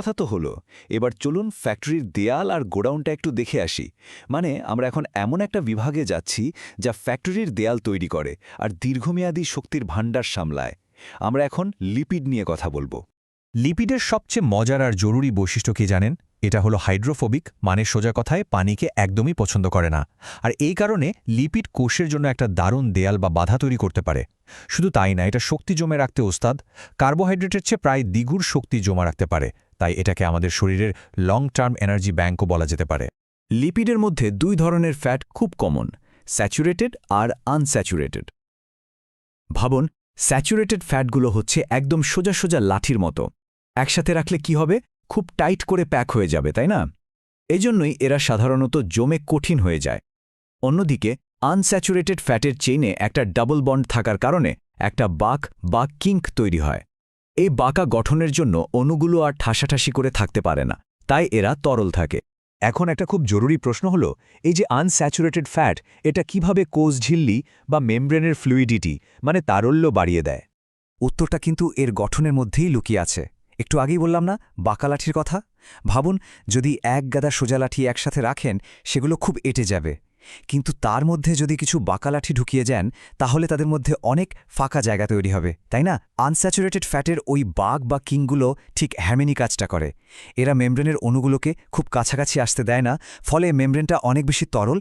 কথা তো হলো, এবার চলুন ফ্যাক্টরির দেয়াল আর গোডাউনটা একটু দেখে আসি। মানে আমরা এখন এমন একটা বিভাগে যাচ্ছি যা ফ্যাক্টরির দেয়াল তৈরি করে আর দীর্ঘমেয়াদী শক্তির ভাণ্ডার সামলায়। আমরা এখন লিপিড নিয়ে কথা বলবো। লিপিডের সবচেয়ে মজার আর জরুরি বৈশিষ্ট্য কি জানেন? এটা হলো হাইড্রোফোবিক, মানে সোজা কথায় পানিকে একদমই পছন্দ করে না। আর এই কারণে লিপিড কোষের জন্য একটা দারুণ দেয়াল বা বাধা তৈরি করতে পারে। শুধু তাই না, এটা শক্তি জমে রাখতে ওস্তাদ। কার্বোহাইড্রেটের চেয়ে প্রায় দ্বিগুণ শক্তি জমা রাখতে পারে। তাই এটাকে আমাদের শরীরের লং টার্ম এনার্জি ব্যাংকও বলা যেতে পারে। লিপিডের মধ্যে দুই ধরনের ফ্যাট খুব কমন, স্যাচুরেটেড আর আনস্যাচুরেটেড। ভাবুন, স্যাচুরেটেড ফ্যাটগুলো হচ্ছে একদম সোজা সোজা লাঠির মতো। একসাথে রাখলে কি হবে? খুব টাইট করে প্যাক হয়ে যাবে, তাই না? এজন্যই এরা সাধারণত জমে কঠিন হয়ে যায়। অন্যদিকে আনস্যাচুরেটেড ফ্যাটের চেইনে একটা ডাবল বন্ড থাকার কারণে একটা বাঁক বা কিঙ্ক তৈরি হয়। এই বাঁকা গঠনের জন্য অণুগুলো আর ঠাসাঠাসি করে থাকতে পারে না, তাই এরা তরল থাকে। এখন একটা খুব জরুরি প্রশ্ন হলো, এই যে আনস্যাচুরেটেড ফ্যাট, এটা কিভাবে কোষ ঝিল্লি বা মেমব্রেনের ফ্লুইডিটি মানে তারল্য বাড়িয়ে দেয়? উত্তরটা কিন্তু এর গঠনের মধ্যেই লুকিয়ে আছে। একটু আগেই বললাম না বাঁকা লাঠির কথা? ভাবুন, যদি এক গাদা সোজা লাঠি একসাথে রাখেন, সেগুলো খুব এঁটে যাবে। কিন্তু তার মধ্যে যদি কিছু বাঁকা লাঠি ঢুকিয়ে যান, তাহলে তাদের মধ্যে অনেক ফাঁকা জায়গা তৈরি হবে, তাই না? আনস্যাচুরেটেড ফ্যাটের ওই বাঁক বা কিংগুলো ঠিক হ্যামেনি কাজটা করে। এরা মেমব্রেনের অণুগুলোকে খুব কাছাকাছি আসতে দেয় না, ফলে মেমব্রেনটা অনেক বেশি তরল